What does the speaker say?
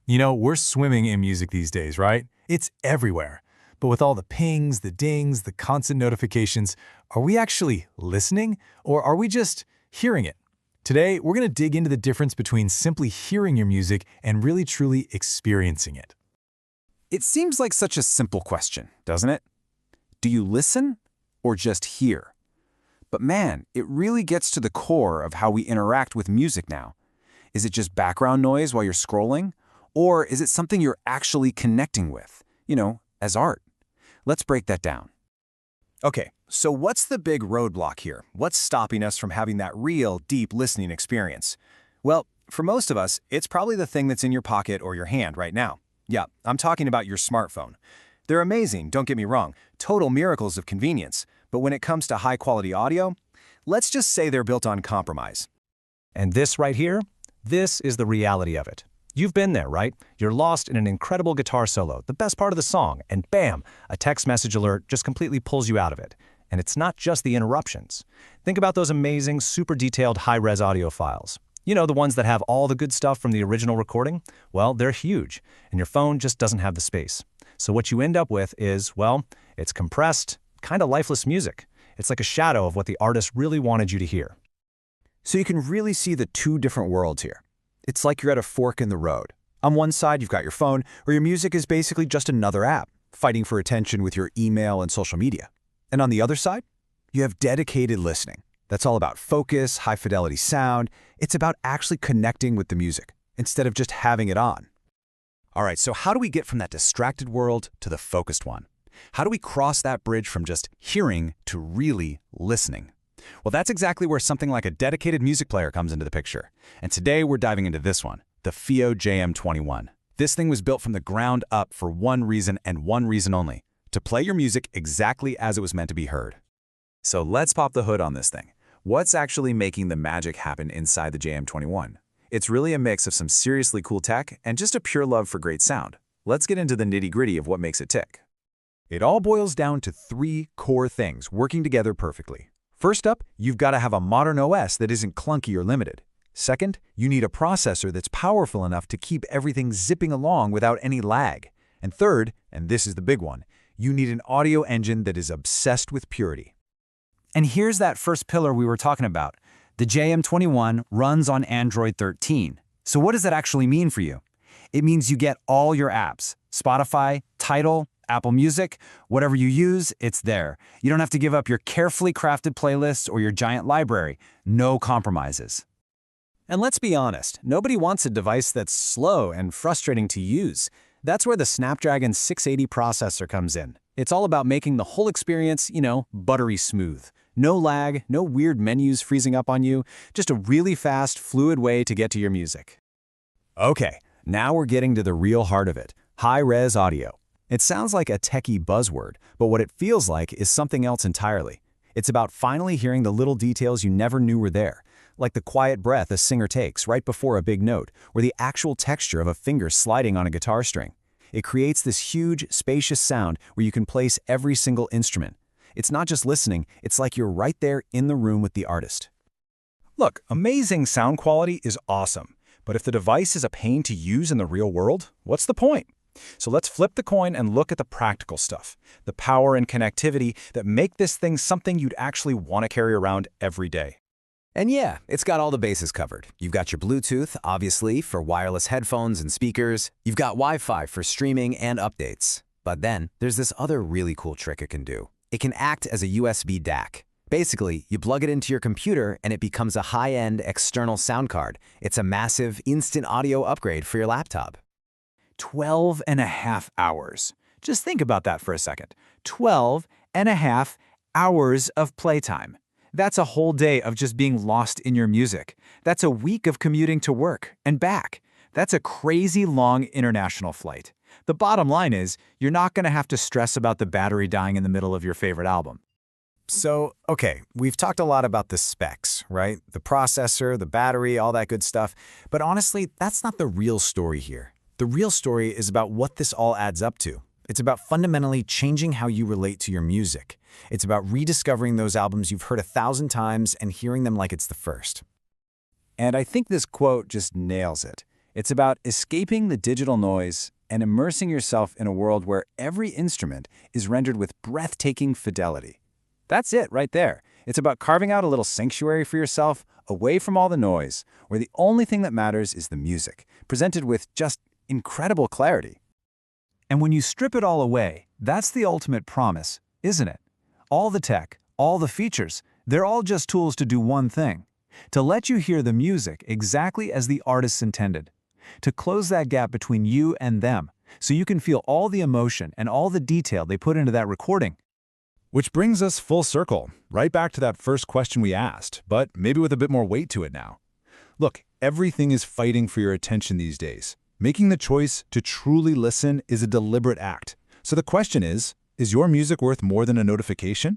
You know, we're swimming in music these days, right? It's everywhere. But with all the pings, the dings, the constant notifications, are we actually listening or are we just hearing it? Today, we're going to dig into the difference between simply hearing your music and really truly experiencing it. It seems like such a simple question, doesn't it? Do you listen or just hear? But man, it really gets to the core of how we interact with music now. Is it just background noise while you're scrolling? Or is it something you're actually connecting with, as art? Let's break that down. Okay, so what's the big roadblock here? What's stopping us from having that real, deep listening experience? Well, for most of us, it's probably the thing that's in your pocket or your hand right now. Yeah, I'm talking about your smartphone. They're amazing, don't get me wrong, total miracles of convenience. But when it comes to high-quality audio, let's just say they're built on compromise. And this right here, this is the reality of it. You've been there, right? You're lost in an incredible guitar solo, the best part of the song, and bam, a text message alert just completely pulls you out of it. And it's not just the interruptions. Think about those amazing, super detailed high-res audio files. You know, the ones that have all the good stuff from the original recording? Well, they're huge, and your phone just doesn't have the space. So what you end up with is, well, it's compressed, kind of lifeless music. It's like a shadow of what the artist really wanted you to hear. So you can really see the two different worlds here. It's like you're at a fork in the road. On one side, you've got your phone, where your music is basically just another app, fighting for attention with your email and social media. And on the other side, you have dedicated listening. That's all about focus, high-fidelity sound. It's about actually connecting with the music, instead of just having it on. All right, so how do we get from that distracted world to the focused one? How do we cross that bridge from just hearing to really listening? Well, that's exactly where something like a dedicated music player comes into the picture. And today we're diving into this one, the FiiO JM21. This thing was built from the ground up for one reason and one reason only, to play your music exactly as it was meant to be heard. So let's pop the hood on this thing. What's actually making the magic happen inside the JM21? It's really a mix of some seriously cool tech and just a pure love for great sound. Let's get into the nitty-gritty of what makes it tick. It all boils down to three core things working together perfectly. First up, you've got to have a modern OS that isn't clunky or limited. Second, you need a processor that's powerful enough to keep everything zipping along without any lag. And third, and this is the big one, you need an audio engine that is obsessed with purity. And here's that first pillar we were talking about. The JM21 runs on Android 13. So what does that actually mean for you? It means you get all your apps, Spotify, Tidal, Apple Music, whatever you use, it's there. You don't have to give up your carefully crafted playlists or your giant library. No compromises. And let's be honest, nobody wants a device that's slow and frustrating to use. That's where the Snapdragon 680 processor comes in. It's all about making the whole experience, buttery smooth. No lag, no weird menus freezing up on you, just a really fast, fluid way to get to your music. Okay, now we're getting to the real heart of it, high-res audio. It sounds like a techie buzzword, but what it feels like is something else entirely. It's about finally hearing the little details you never knew were there, like the quiet breath a singer takes right before a big note, or the actual texture of a finger sliding on a guitar string. It creates this huge, spacious sound where you can place every single instrument. It's not just listening, it's like you're right there in the room with the artist. Look, amazing sound quality is awesome, but if the device is a pain to use in the real world, what's the point? So let's flip the coin and look at the practical stuff, the power and connectivity that make this thing something you'd actually want to carry around every day. And yeah, it's got all the bases covered. You've got your Bluetooth, obviously, for wireless headphones and speakers. You've got Wi-Fi for streaming and updates. But then, there's this other really cool trick it can do. It can act as a USB DAC. Basically, you plug it into your computer and it becomes a high-end external sound card. It's a massive, instant audio upgrade for your laptop. 12.5 hours. Just think about that for a second. 12.5 hours of playtime. That's a whole day of just being lost in your music. That's a week of commuting to work and back. That's a crazy long international flight. The bottom line is, you're not going to have to stress about the battery dying in the middle of your favorite album. So, okay, we've talked a lot about the specs, right? The processor, the battery, all that good stuff. But honestly, that's not the real story here. The real story is about what this all adds up to. It's about fundamentally changing how you relate to your music. It's about rediscovering those albums you've heard 1,000 times and hearing them like it's the first. And I think this quote just nails it. It's about escaping the digital noise and immersing yourself in a world where every instrument is rendered with breathtaking fidelity. That's it right there. It's about carving out a little sanctuary for yourself, away from all the noise, where the only thing that matters is the music, presented with just incredible clarity. And when you strip it all away, that's the ultimate promise, isn't it? All the tech, all the features, they're all just tools to do one thing: to let you hear the music exactly as the artists intended, to close that gap between you and them, so you can feel all the emotion and all the detail they put into that recording. Which brings us full circle, right back to that first question we asked, but maybe with a bit more weight to it now. Look, everything is fighting for your attention these days. Making the choice to truly listen is a deliberate act. So the question is your music worth more than a notification?